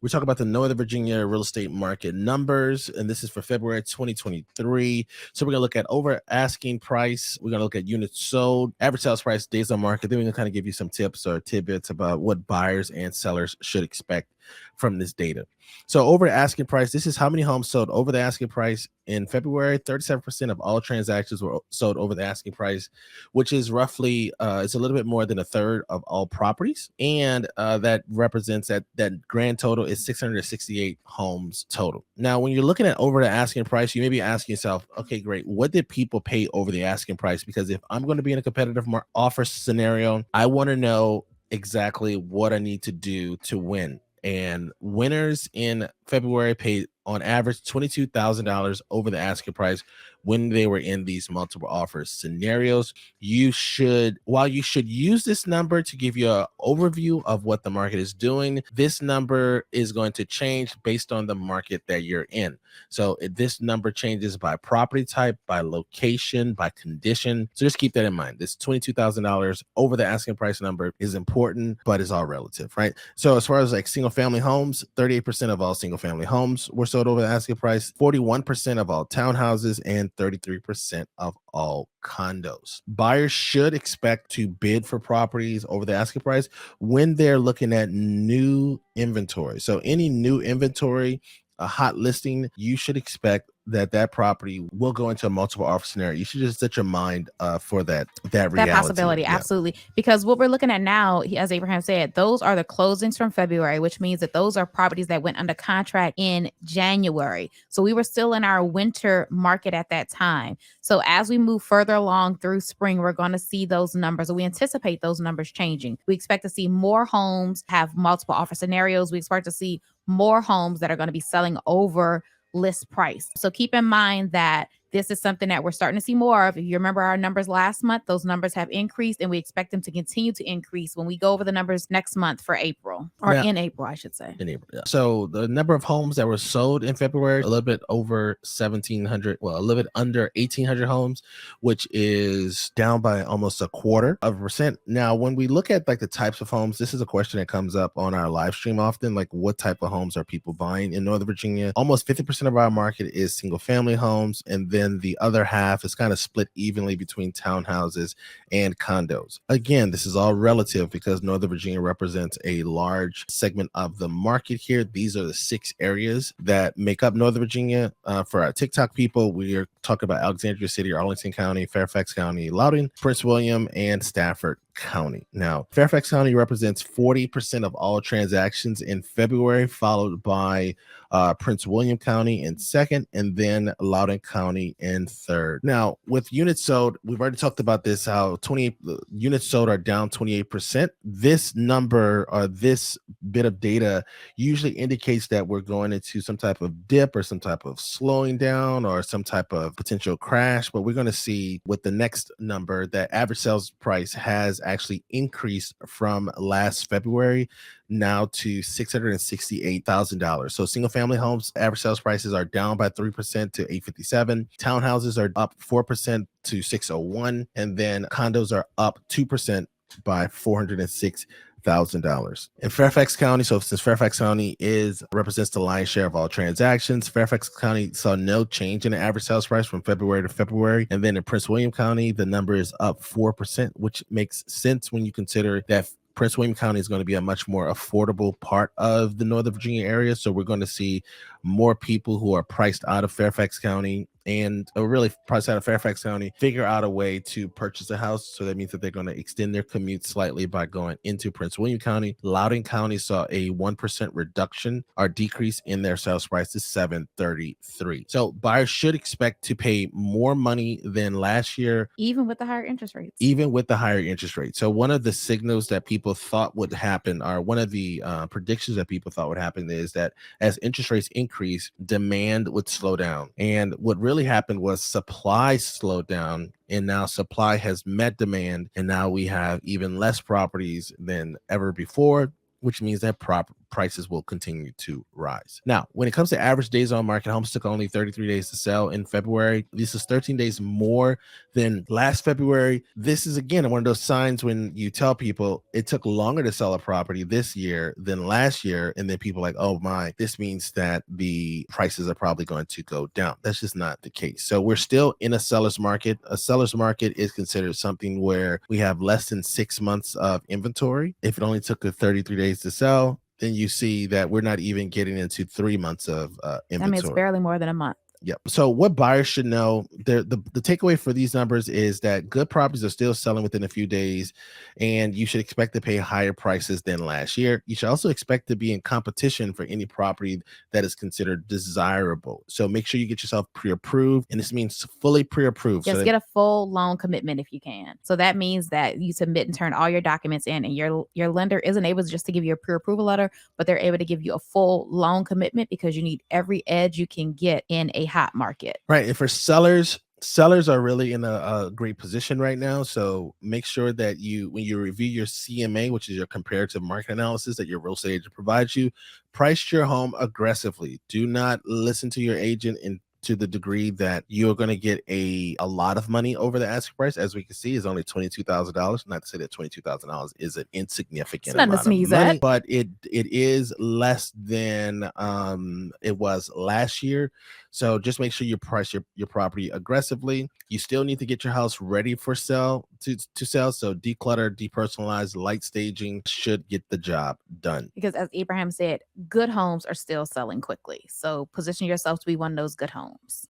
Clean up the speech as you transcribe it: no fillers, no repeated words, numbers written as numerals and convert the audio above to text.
We talk about the Northern Virginia real estate market numbers, and this is for February 2023. So we're going to look at over asking price. We're going to look at units sold, average sales price, days on market. Then we're going to kind of give you some tips or tidbits about what buyers and sellers should expect from this data. So over the asking price, this is how many homes sold over the asking price in February. 37% of all transactions were sold over the asking price, which is roughly, it's a little bit more than a third of all properties. And that represents that grand total is 668 homes total. Now, when you're looking at over the asking price, you may be asking yourself, okay, great. What did people pay over the asking price? Because if I'm going to be in a competitive offer scenario, I want to know exactly what I need to do to win. And winners in February paid on average $22,000 over the asking price when they were in these multiple offers scenarios. While you should use this number to give you an overview of what the market is doing, this number is going to change based on the market that you're in. So this number changes by property type, by location, by condition. So just keep that in mind. This $22,000 over the asking price number is important, but it's all relative, right? So as far as like single family homes, 38% of all single family homes were sold over the asking price, 41% of all townhouses, and 33% of all condos. Buyers should expect to bid for properties over the asking price when they're looking at new inventory. So any new inventory, a hot listing, you should expect that property will go into a multiple offer scenario. You should just set your mind for that reality. Possibility. Yeah. Absolutely. Because what we're looking at now, as Abraham said, those are the closings from February, which means that those are properties that went under contract in January. So we were still in our winter market at that time. So as we move further along through spring, we're going to see those numbers. We anticipate those numbers changing. We expect to see more homes have multiple offer scenarios. We expect to see more homes that are going to be selling over list price. So keep in mind that this is something that we're starting to see more of. If you remember our numbers last month, those numbers have increased, and we expect them to continue to increase when we go over the numbers next month for April, or in April, I should say. In April, yeah. So the number of homes that were sold in February, a little bit over 1,700, well, a little bit under 1,800 homes, which is down by almost 0.25%. Now, when we look at like the types of homes, this is a question that comes up on our live stream often, like what type of homes are people buying in Northern Virginia? Almost 50% of our market is single family homes, and then the other half is kind of split evenly between townhouses and condos. Again, this is all relative because Northern Virginia represents a large segment of the market here. These are the 6 areas that make up Northern Virginia. For our TikTok people, we are talking about Alexandria City, Arlington County, Fairfax County, Loudoun, Prince William, and Stafford County. Now, Fairfax County represents 40% of all transactions in February, followed by Prince William County in second, and then Loudoun County in third. Now, with units sold, we've already talked about this, how 28 units sold are down 28%. This number, or this bit of data, usually indicates that we're going into some type of dip or some type of slowing down or some type of potential crash. But we're going to see with the next number that average sales price has actually increased from last February now to $668,000. So single family homes average sales prices are down by 3% to $857. Townhouses are up 4% to $601, and then condos are up 2% by $406,000. In Fairfax County, so since Fairfax County represents the lion's share of all transactions, Fairfax County saw no change in the average sales price from February to February. And then in Prince William County, the number is up 4%, which makes sense when you consider that Prince William County is going to be a much more affordable part of the Northern Virginia area. So we're going to see more people who are priced out of Fairfax County and really priced out of Fairfax County figure out a way to purchase a house. So that means that they're going to extend their commute slightly by going into Prince William County. Loudoun County saw a 1% reduction or decrease in their sales price to $733. So buyers should expect to pay more money than last year, even with the higher interest rates. So one of the signals that people thought would happen, or one of the predictions that people thought would happen, is that as interest rates increase, demand would slow down. And what really happened was supply slowed down, and now supply has met demand, and now we have even less properties than ever before, which means that prices will continue to rise. Now, when it comes to average days on market, homes took only 33 days to sell in February. This is 13 days more than last February. This is, again, one of those signs when you tell people it took longer to sell a property this year than last year, and then people are like, oh my, this means that the prices are probably going to go down. That's just not the case. So we're still in a seller's market. A seller's market is considered something where we have less than 6 months of inventory. If it only took 33 days to sell, then you see that we're not even getting into 3 months of inventory. I mean, it's barely more than a month. Yep. So what buyers should know, the takeaway for these numbers is that good properties are still selling within a few days, and you should expect to pay higher prices than last year. You should also expect to be in competition for any property that is considered desirable. So make sure you get yourself pre-approved, and this means fully pre-approved. Just so get a full loan commitment if you can. So that means that you submit and turn all your documents in, and your lender isn't able just to give you a pre-approval letter, but they're able to give you a full loan commitment because you need every edge you can get in a hot market. Right. And for sellers are really in a great position right now. So make sure that when you review your CMA, which is your comparative market analysis that your real estate agent provides you, price your home aggressively. Do not listen to your agent and to the degree that you're going to get a lot of money over the asking price. As we can see, is only $22,000. Not to say that $22,000 is an insignificant amount of money, but it is less than it was last year. So just make sure you price your property aggressively. You still need to get your house ready for sell to sell. So declutter, depersonalize, light staging should get the job done. Because as Abraham said, good homes are still selling quickly. So position yourself to be one of those good homes.